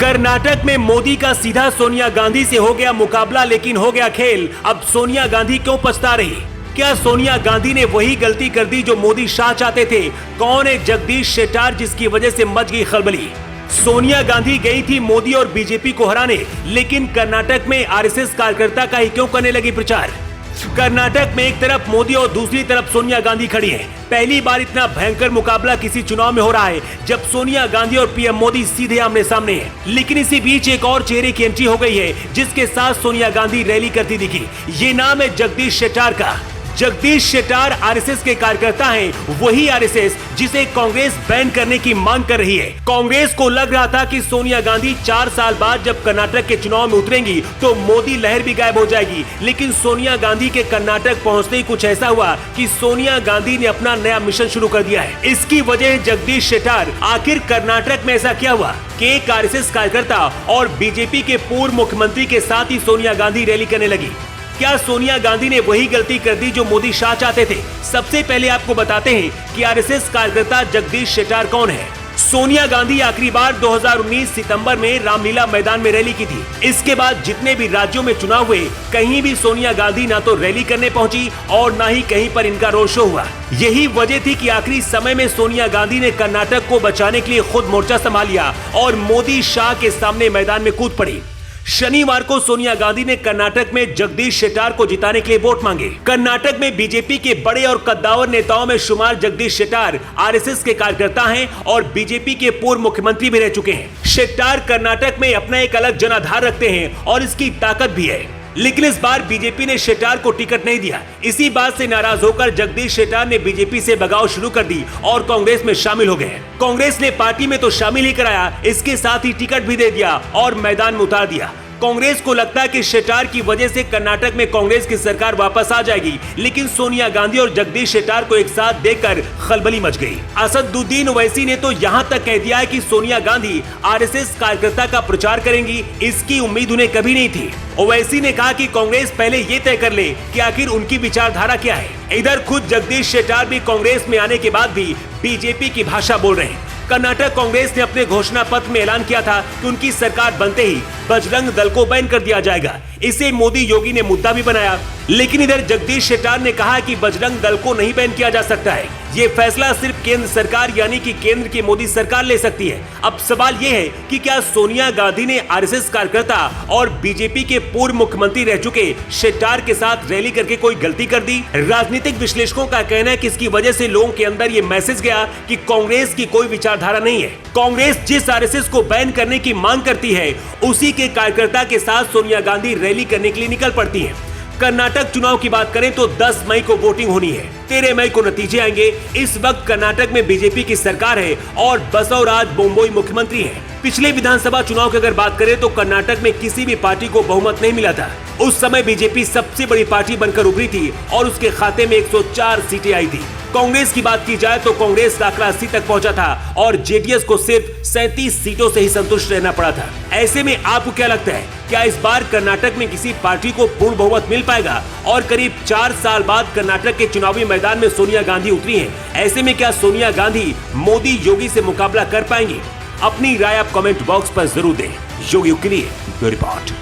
कर्नाटक में मोदी का सीधा सोनिया गांधी से हो गया मुकाबला, लेकिन हो गया खेल। अब सोनिया गांधी क्यों पछता रही? क्या सोनिया गांधी ने वही गलती कर दी जो मोदी शाह चाहते थे? कौन है जगदीश शेट्टार जिसकी वजह से मच गई खलबली? सोनिया गांधी गई थी मोदी और बीजेपी को हराने, लेकिन कर्नाटक में आरएसएस कार्यकर्ता का ही क्यों करने लगी प्रचार? कर्नाटक में एक तरफ मोदी और दूसरी तरफ सोनिया गांधी खड़ी हैं। पहली बार इतना भयंकर मुकाबला किसी चुनाव में हो रहा है जब सोनिया गांधी और पीएम मोदी सीधे आमने सामने हैं। लेकिन इसी बीच एक और चेहरे की एंट्री हो गई है जिसके साथ सोनिया गांधी रैली करती दिखी। ये नाम है जगदीश शेट्टार का। जगदीश शेट्टार आरएसएस के कार्यकर्ता हैं, वही आरएसएस जिसे कांग्रेस बैन करने की मांग कर रही है। कांग्रेस को लग रहा था कि सोनिया गांधी 4 साल बाद जब कर्नाटक के चुनाव में उतरेंगी तो मोदी लहर भी गायब हो जाएगी, लेकिन सोनिया गांधी के कर्नाटक पहुंचते ही कुछ ऐसा हुआ कि सोनिया गांधी ने अपना नया मिशन शुरू कर दिया है। इसकी वजह है जगदीश शेट्टार। आखिर कर्नाटक में ऐसा क्या हुआ कि एक आरएसएस कार्यकर्ता और बीजेपी के पूर्व मुख्यमंत्री के साथ ही सोनिया गांधी रैली करने लगी? क्या सोनिया गांधी ने वही गलती कर दी जो मोदी शाह चाहते थे? सबसे पहले आपको बताते हैं कि आरएसएस कार्यकर्ता जगदीश शेट्टार कौन है। सोनिया गांधी आखिरी बार 2019 सितंबर में रामलीला मैदान में रैली की थी। इसके बाद जितने भी राज्यों में चुनाव हुए, कहीं भी सोनिया गांधी ना तो रैली करने पहुंची और ना ही कहीं पर इनका रोड शो हुआ। यही वजह थी कि आखिरी समय में सोनिया गांधी ने कर्नाटक को बचाने के लिए खुद मोर्चा संभाल लिया और मोदी शाह के सामने मैदान में कूद पड़ी। शनिवार को सोनिया गांधी ने कर्नाटक में जगदीश शेट्टार को जिताने के लिए वोट मांगे। कर्नाटक में बीजेपी के बड़े और कद्दावर नेताओं में शुमार जगदीश शेट्टार आरएसएस के कार्यकर्ता हैं और बीजेपी के पूर्व मुख्यमंत्री भी रह चुके हैं। शेट्टार कर्नाटक में अपना एक अलग जनाधार रखते हैं और इसकी ताकत भी है, लेकिन इस बार बीजेपी ने शेट्टार को टिकट नहीं दिया। इसी बात से नाराज होकर जगदीश शेट्टार ने बीजेपी से बगावत शुरू कर दी और कांग्रेस में शामिल हो गए। कांग्रेस ने पार्टी में तो शामिल ही कराया, इसके साथ ही टिकट भी दे दिया और मैदान में उतार दिया। कांग्रेस को लगता है कि शेट्टार की वजह से कर्नाटक में कांग्रेस की सरकार वापस आ जाएगी, लेकिन सोनिया गांधी और जगदीश शेट्टार को एक साथ देखकर खलबली मच गई। असदुद्दीन ओवैसी ने तो यहां तक कह दिया है कि सोनिया गांधी आरएसएस कार्यकर्ता का प्रचार करेंगी, इसकी उम्मीद उन्हें कभी नहीं थी। ओवैसी ने कहा कि कांग्रेस पहले ये तय कर ले कि आखिर उनकी विचारधारा क्या है। इधर खुद जगदीश शेट्टार भी कांग्रेस में आने के बाद भी बीजेपी की भाषा बोल रहे हैं। कर्नाटक कांग्रेस ने अपने घोषणा पत्र में ऐलान किया था कि उनकी सरकार बनते ही बजरंग दल को बैन कर दिया जाएगा। इसे मोदी योगी ने मुद्दा भी बनाया, लेकिन इधर जगदीश शेट्टार ने कहा कि बजरंग दल को नहीं बैन किया जा सकता है। ये फैसला सिर्फ केंद्र सरकार यानी कि केंद्र की मोदी सरकार ले सकती है। अब सवाल ये है कि क्या सोनिया गांधी ने आरएसएस कार्यकर्ता और बीजेपी के पूर्व मुख्यमंत्री रह चुके शेट्टार के साथ रैली करके कोई गलती कर दी? राजनीतिक विश्लेषकों का कहना है कि इसकी वजह से लोगों के अंदर ये मैसेज गया कि कांग्रेस की कोई विचारधारा नहीं है। कांग्रेस जिस आरएसएस को बैन करने की मांग करती है, उसी के कार्यकर्ता के साथ सोनिया गांधी रैली करने के लिए निकल पड़ती है। कर्नाटक चुनाव की बात करें तो 10 मई को वोटिंग होनी है, 13 मई को नतीजे आएंगे। इस वक्त कर्नाटक में बीजेपी की सरकार है और बसवराज बोम्मई मुख्यमंत्री हैं। पिछले विधानसभा चुनाव की अगर बात करें तो कर्नाटक में किसी भी पार्टी को बहुमत नहीं मिला था। उस समय बीजेपी सबसे बड़ी पार्टी बनकर उभरी थी और उसके खाते में 104 सीटें आई थी। कांग्रेस की बात की जाए तो कांग्रेस आंकड़ा 80 तक पहुंचा था और जेडीएस को सिर्फ 37 सीटों से ही संतुष्ट रहना पड़ा था। ऐसे में आपको क्या लगता है, क्या इस बार कर्नाटक में किसी पार्टी को पूर्ण बहुमत मिल पाएगा? और करीब 4 साल बाद कर्नाटक के चुनावी मैदान में सोनिया गांधी उतरी हैं। ऐसे में क्या सोनिया गांधी मोदी योगी से मुकाबला कर पाएंगी? अपनी राय आप कमेंट बॉक्स पर जरूर दें। योगी के लिए ब्यूरो रिपोर्ट।